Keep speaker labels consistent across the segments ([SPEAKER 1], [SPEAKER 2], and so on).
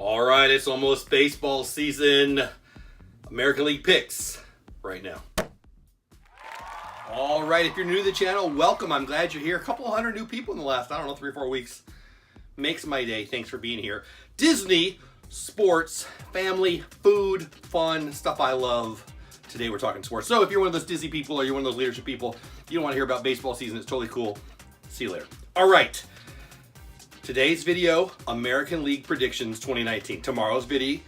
[SPEAKER 1] All right, it's almost baseball season. American League picks right now. All right, if you're new to the channel, welcome. I'm glad you're here. A couple hundred new people in the last, 3 or 4 weeks. Makes my day. Thanks for being here. Disney, sports, family, food, fun, stuff I love. Today we're talking sports. So if you're one of those Disney people or you're one of those leadership people, you don't want to hear about baseball season, it's totally cool. See you later. All right. Today's video, American League predictions 2019. Tomorrow's video,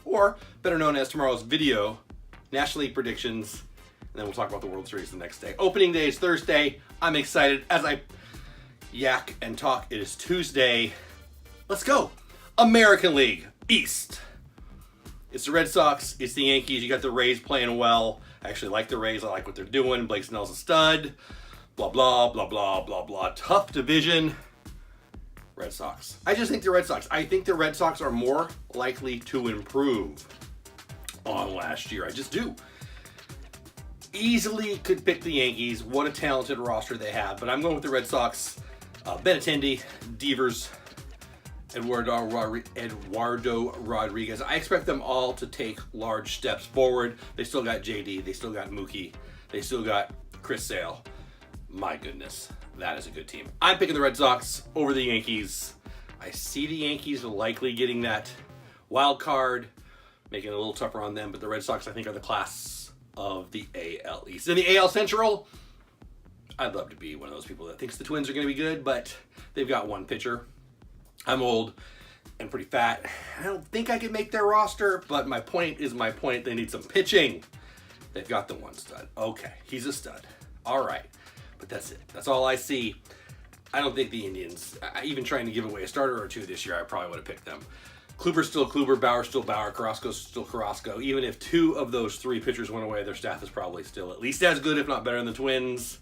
[SPEAKER 1] or better known as tomorrow's video, National League predictions, and then we'll talk about the World Series the next day. Opening day is Thursday. I'm excited. As I yak and talk, it is Tuesday. Let's go. American League East. It's the Red Sox. It's the Yankees. You got the Rays playing well. I actually like the Rays. I like what they're doing. Blake Snell's a stud. Blah, blah, blah, blah, blah, blah. Tough division. Red Sox. I just think the Red Sox. I think the Red Sox are more likely to improve on last year. I just do. Easily could pick the Yankees. What a talented roster they have. But I'm going with the Red Sox. Benintendi, Devers, Eduardo Rodriguez. I expect them all to take large steps forward. They still got JD. They still got Mookie. They still got Chris Sale. My goodness, that is a good team. I'm picking the Red Sox over the Yankees. I see the Yankees likely getting that wild card, making it a little tougher on them, but the Red Sox, I think, are the class of the AL East. In the AL Central, I'd love to be one of those people that thinks the Twins are going to be good, but they've got one pitcher. I'm old and pretty fat. I don't think I can make their roster, but my point is my point. They need some pitching. They've got the one stud. Okay, he's a stud. All right. But that's it. That's all I see. I don't think the Indians, even trying to give away a starter or two this year, I probably would have picked them. Kluber's still Kluber, Bauer's still Bauer, Carrasco's still Carrasco. Even if 2 of those 3 pitchers went away, their staff is probably still at least as good, if not better than the Twins,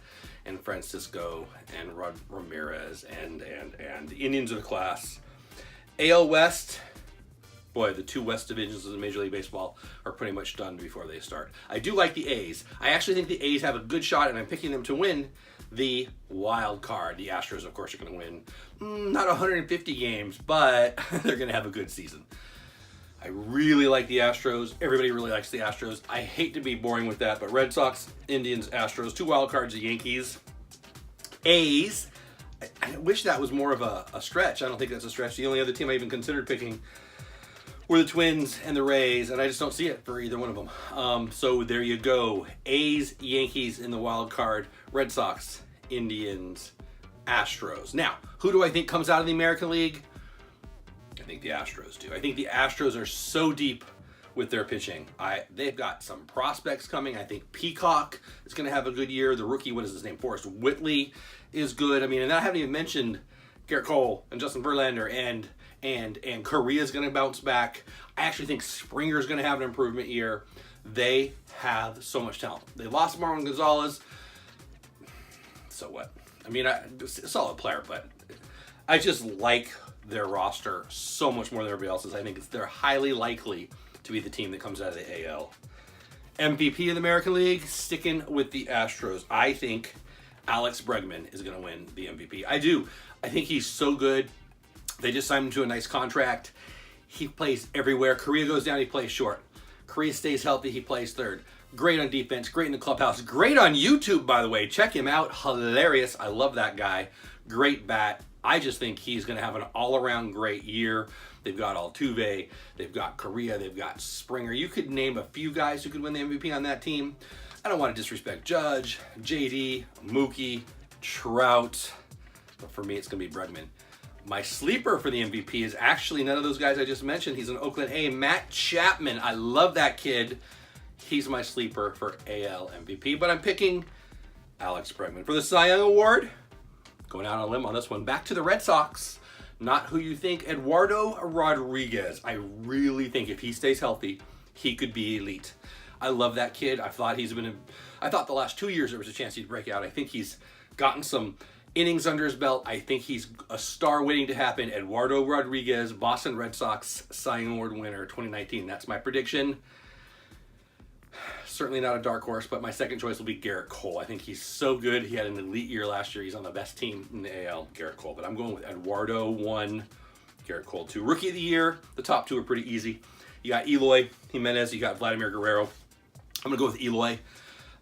[SPEAKER 1] and Francisco, and Ramirez, and the Indians are the class. AL West, boy, the 2 West divisions of the Major League Baseball are pretty much done before they start. I do like the A's. I actually think the A's have a good shot, and I'm picking them to win the wild card. The Astros, of course, are going to win not 150 games, but they're going to have a good season. I really like the Astros. Everybody really likes the Astros. I hate to be boring with that, but Red Sox, Indians, Astros, 2 wild cards, the Yankees. A's, I wish that was more of a stretch. I don't think that's a stretch. The only other team I even considered picking were the Twins and the Rays, and I just don't see it for either one of them. So there you go. A's, Yankees in the wild card. Red Sox, Indians, Astros. Now, who do I think comes out of the American League? I think the Astros do. I think the Astros are so deep with their pitching. They've got some prospects coming. I think Peacock is going to have a good year. The rookie, what is his name? Forrest Whitley is good. I mean, and I haven't even mentioned Garrett Cole and Justin Verlander and Korea's going to bounce back. I actually think Springer's going to have an improvement year. They have so much talent. They lost Marwin Gonzalez. So what? I mean, a solid player, but I just like their roster so much more than everybody else's. I think they're highly likely to be the team that comes out of the AL. MVP of the American League, sticking with the Astros. I think Alex Bregman is going to win the MVP. I do. I think he's so good. They just signed him to a nice contract. He plays everywhere. Korea goes down, he plays short. Korea stays healthy, he plays third. Great on defense, great in the clubhouse. Great on YouTube, by the way. Check him out. Hilarious. I love that guy. Great bat. I just think he's going to have an all-around great year. They've got Altuve. They've got Korea. They've got Springer. You could name a few guys who could win the MVP on that team. I don't want to disrespect Judge, JD, Mookie, Trout. But for me, it's going to be Bregman. My sleeper for the MVP is actually none of those guys I just mentioned. He's an Oakland A, Matt Chapman. I love that kid. He's my sleeper for AL MVP, but I'm picking Alex Bregman. For the Cy Young Award, going out on a limb on this one, back to the Red Sox. Not who you think, Eduardo Rodriguez. I really think if he stays healthy, he could be elite. I love that kid. I thought the last 2 years there was a chance he'd break out. I think he's gotten some innings under his belt. I think he's a star waiting to happen. Eduardo Rodriguez, Boston Red Sox Cy Young Award winner 2019. That's my prediction. Certainly not a dark horse, but my second choice will be Garrett Cole. I think he's so good. He had an elite year last year. He's on the best team in the AL, Garrett Cole. But I'm going with Eduardo 1, Garrett Cole too. Rookie of the year, the top 2 are pretty easy. You got Eloy Jimenez, you got Vladimir Guerrero. I'm going to go with Eloy,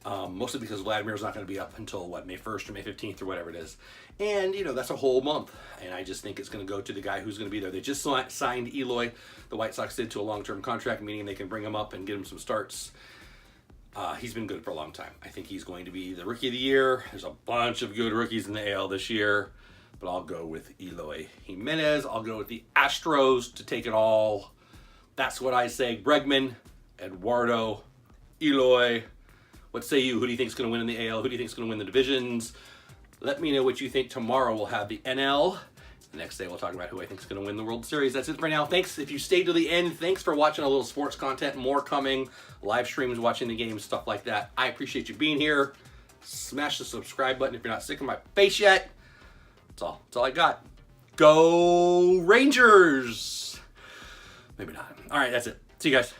[SPEAKER 1] mostly because Vladimir's not going to be up until, May 1st or May 15th or whatever it is. And, that's a whole month. And I just think it's going to go to the guy who's going to be there. They just signed Eloy, the White Sox did, to a long-term contract, meaning they can bring him up and get him some starts. He's been good for a long time. I think he's going to be the Rookie of the Year. There's a bunch of good rookies in the AL this year, but I'll go with Eloy Jimenez. I'll go with the Astros to take it all. That's what I say. Bregman, Eduardo, Eloy. What say you? Who do you think is going to win in the AL? Who do you think is going to win the divisions? Let me know what you think. Tomorrow we'll have the NL. The next day we'll talk about who I think is going to win the World Series. That's it for now. Thanks if you stayed to the end. Thanks for watching a little sports content. More coming. Live streams, watching the games, stuff like that. I appreciate you being here. Smash the subscribe button if you're not sick of my face yet. That's all. That's all I got. Go Rangers! Maybe not. All right, that's it. See you guys.